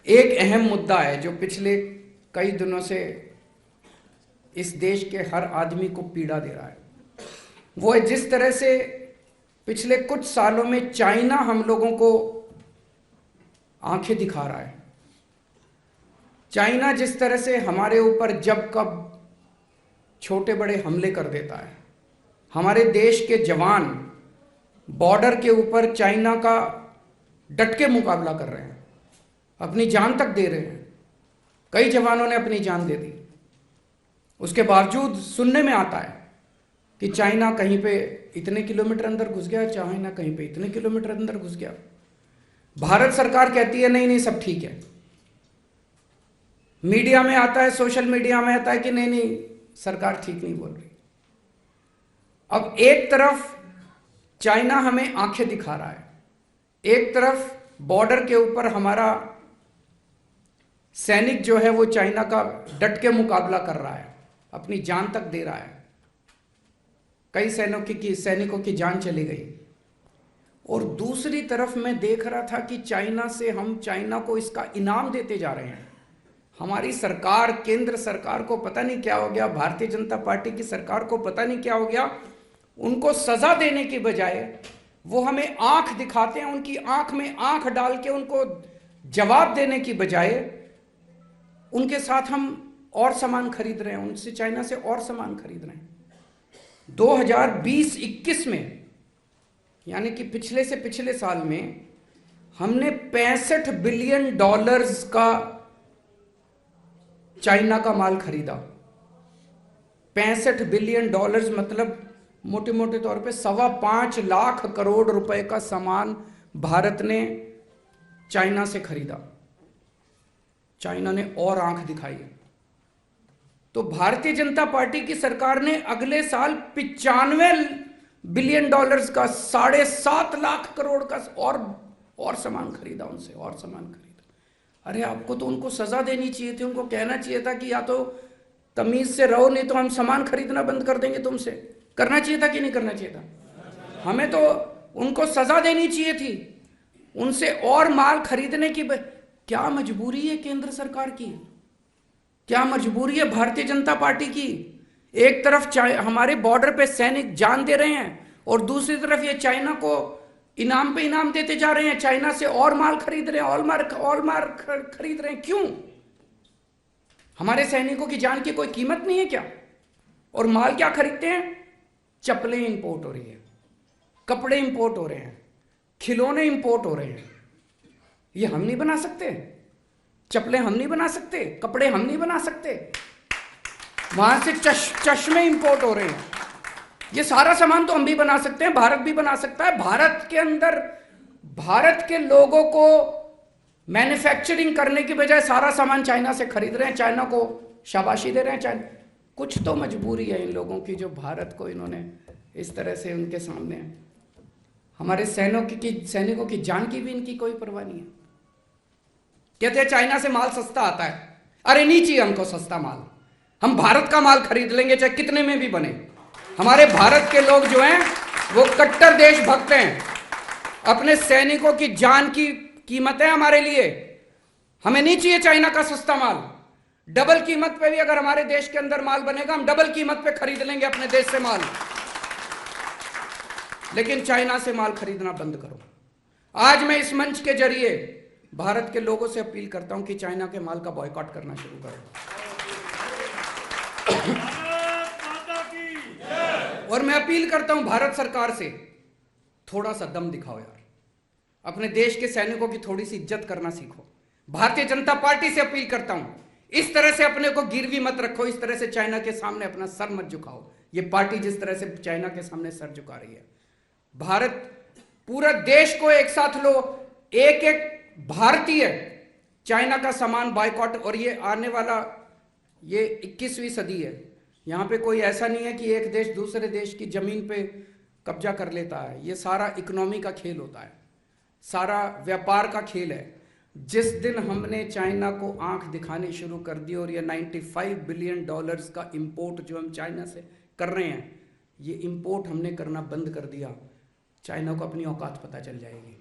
एक अहम मुद्दा है जो पिछले कई दिनों से इस देश के हर आदमी को पीड़ा दे रहा है। वो है जिस तरह से पिछले कुछ सालों में चाइना हम लोगों को आंखें दिखा रहा है। चाइना जिस तरह से हमारे ऊपर जब कब छोटे बड़े हमले कर देता है। हमारे देश के जवान बॉर्डर के ऊपर चाइना का डट के मुकाबला कर रहे हैं, अपनी जान तक दे रहे हैं। कई जवानों ने अपनी जान दे दी। उसके बावजूद सुनने में आता है कि चाइना कहीं पे इतने किलोमीटर अंदर घुस गया, चाइना कहीं पे इतने किलोमीटर अंदर घुस गया। भारत सरकार कहती है नहीं नहीं सब ठीक है। मीडिया में आता है, सोशल मीडिया में आता है कि नहीं नहीं सरकार ठीक नहीं बोल रही। अब एक तरफ चाइना हमें आंखें दिखा रहा है, एक तरफ बॉर्डर के ऊपर हमारा सैनिक जो है वो चाइना का डट के मुकाबला कर रहा है, अपनी जान तक दे रहा है। कई सैनिकों की जान चली गई। और दूसरी तरफ मैं देख रहा था कि हम चाइना को इसका इनाम देते जा रहे हैं। हमारी सरकार, केंद्र सरकार को पता नहीं क्या हो गया, भारतीय जनता पार्टी की सरकार को पता नहीं क्या हो गया। उनको सजा देने की बजाय वो हमें आंख दिखाते हैं, उनकी आंख में आंख डाल के उनको जवाब देने की बजाय उनके साथ हम और सामान खरीद रहे हैं, उनसे चाइना से और सामान खरीद रहे हैं। 2020-21 में यानी कि पिछले से पिछले साल में हमने $65 बिलियन का चाइना का माल खरीदा। $65 बिलियन मतलब मोटे मोटे तौर पे 5.25 लाख करोड़ रुपए का सामान भारत ने चाइना से खरीदा। चाइना ने और आंख दिखाई। तो भारतीय जनता पार्टी की सरकार ने अगले साल $95 बिलियन का 7.5 लाख करोड़ का और सामान खरीदा, उनसे और सामान खरीदा। अरे आपको तो उनको सजा देनी चाहिए थी, उनको कहना चाहिए था कि या तो तमीज से रहो नहीं तो हम सामान खरीदना बंद कर देंगे तुमसे। करना चाहिए था कि नहीं करना चाहिए था? हमें तो उनको सजा देनी चाहिए थी, उनसे और माल खरीदने की। क्या मजबूरी है केंद्र सरकार की? क्या मजबूरी है भारतीय जनता पार्टी की? एक तरफ हमारे बॉर्डर पे सैनिक जान दे रहे हैं और दूसरी तरफ ये चाइना को इनाम पे इनाम देते जा रहे हैं। चाइना से और माल खरीद रहे हैं, और माल खरीद रहे हैं। क्यों? हमारे सैनिकों की जान की कोई कीमत नहीं है क्या? और माल क्या खरीदते हैं? चप्पलें इंपोर्ट हो रही है, कपड़े इंपोर्ट हो रहे हैं, खिलौने इंपोर्ट हो रहे हैं। ये हम नहीं बना सकते? चप्पलें हम नहीं बना सकते? कपड़े हम नहीं बना सकते? वहां से चश्मे इंपोर्ट हो रहे हैं। ये सारा सामान तो हम भी बना सकते हैं, भारत भी बना सकता है। भारत के अंदर भारत के लोगों को मैन्युफैक्चरिंग करने की बजाय सारा सामान चाइना से खरीद रहे हैं, चाइना को शाबाशी दे रहे हैं। चाइना कुछ तो मजबूरी है इन लोगों की जो भारत को इन्होंने इस तरह से उनके सामने, हमारे सैनिकों की जान की भी इनकी कोई परवाह नहीं है। कहते हैं चाइना से माल सस्ता आता है। अरे नहीं चाहिए हमको सस्ता माल, हम भारत का माल खरीद लेंगे चाहे कितने में भी बने। हमारे भारत के लोग जो हैं वो कट्टर देशभक्त हैं। अपने सैनिकों की जान की कीमत है हमारे लिए। हमें नहीं चाहिए चाइना का सस्ता माल। डबल कीमत पे भी अगर हमारे देश के अंदर माल बनेगा, हम डबल कीमत पे खरीद लेंगे अपने देश से माल। लेकिन चाइना से माल खरीदना बंद करो। आज मैं इस मंच के जरिए भारत के लोगों से अपील करता हूं कि चाइना के माल का बॉयकॉट करना शुरू करो। और मैं अपील करता हूं भारत सरकार से, थोड़ा सा दम दिखाओ यार। अपने देश के सैनिकों की थोड़ी सी इज्जत करना सीखो। भारतीय जनता पार्टी से अपील करता हूं, इस तरह से अपने को गिरवी मत रखो, इस तरह से चाइना के सामने अपना सर मत झुकाओ। ये पार्टी जिस तरह से चाइना के सामने सर झुका रही है। भारत, पूरा देश को एक साथ लो, एक एक भारतीय चाइना का सामान बायकॉट। और ये आने वाला ये 21वीं सदी है। यहां पे कोई ऐसा नहीं है कि एक देश दूसरे देश की जमीन पे कब्जा कर लेता है। ये सारा इकोनॉमी का खेल होता है, सारा व्यापार का खेल है। जिस दिन हमने चाइना को आंख दिखानी शुरू कर दी और ये $95 बिलियन का इंपोर्ट जो हम चाइना से कर रहे हैं, ये इंपोर्ट हमने करना बंद कर दिया, चाइना को अपनी औकात पता चल जाएगी।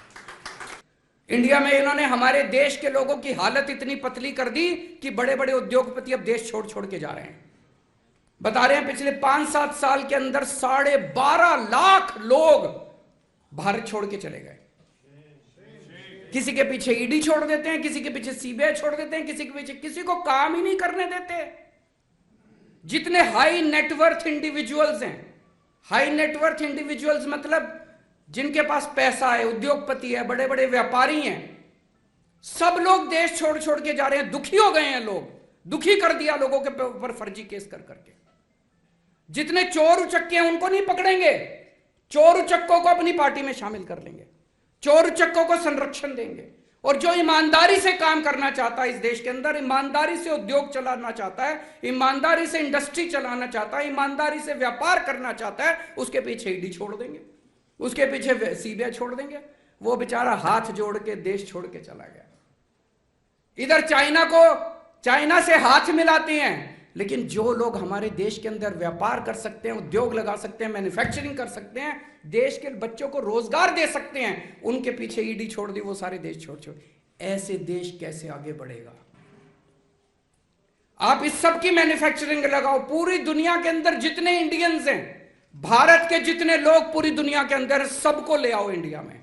इंडिया में इन्होंने हमारे देश के लोगों की हालत इतनी पतली कर दी कि बड़े बड़े उद्योगपति अब देश छोड़ छोड़ के जा रहे हैं। बता रहे हैं पिछले 5-7 साल के अंदर 12.5 लाख लोग भारत छोड़ के चले गए। किसी के पीछे ईडी छोड़ देते हैं, किसी के पीछे सीबीआई छोड़ देते हैं, किसी के पीछे किसी को काम ही नहीं करने देते। जितने हाई नेटवर्थ इंडिविजुअल्स हैं, हाई नेटवर्थ इंडिविजुअल्स मतलब जिनके पास पैसा है, उद्योगपति है, बड़े बड़े व्यापारी हैं, सब लोग देश छोड़ छोड़ के जा रहे हैं। दुखी हो गए हैं लोग, दुखी कर दिया लोगों के ऊपर फर्जी केस कर करके। जितने चोर उचक्के हैं उनको नहीं पकड़ेंगे, चोर उचक्कों को अपनी पार्टी में शामिल कर लेंगे, चोर उचक्कों को संरक्षण देंगे। और जो ईमानदारी से काम करना चाहता है इस देश के अंदर, ईमानदारी से उद्योग चलाना चाहता है, ईमानदारी से इंडस्ट्री चलाना चाहता है, ईमानदारी से व्यापार करना चाहता है, उसके पीछे ईडी छोड़ देंगे, उसके पीछे सीबीआई छोड़ देंगे। वो बेचारा हाथ जोड़ के देश छोड़ के चला गया। इधर चाइना से हाथ मिलाते हैं, लेकिन जो लोग हमारे देश के अंदर व्यापार कर सकते हैं, उद्योग लगा सकते हैं, मैन्युफैक्चरिंग कर सकते हैं, देश के बच्चों को रोजगार दे सकते हैं, उनके पीछे ईडी छोड़ दी, वो सारे देश छोड़ छोड़। ऐसे देश कैसे आगे बढ़ेगा? आप इस सब की मैन्युफैक्चरिंग लगाओ। पूरी दुनिया के अंदर जितने इंडियंस हैं, भारत के जितने लोग पूरी दुनिया के अंदर, सबको ले आओ इंडिया में,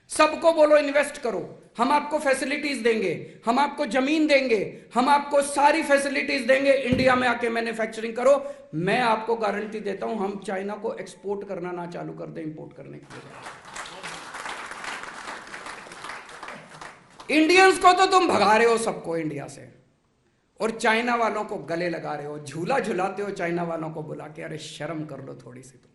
सबको बोलो इन्वेस्ट करो, हम आपको फैसिलिटीज देंगे, हम आपको जमीन देंगे, हम आपको सारी फैसिलिटीज देंगे, इंडिया में आके मैन्युफैक्चरिंग करो। मैं आपको गारंटी देता हूं, हम चाइना को एक्सपोर्ट करना ना चालू कर दें, इंपोर्ट करने के लिए। इंडियंस को तो तुम भगा रहे हो सबको इंडिया से, और चाइना वालों को गले लगा रहे हो, झूला झुलाते हो चाइना वालों को बुला के। अरे शर्म कर लो थोड़ी सी तुम।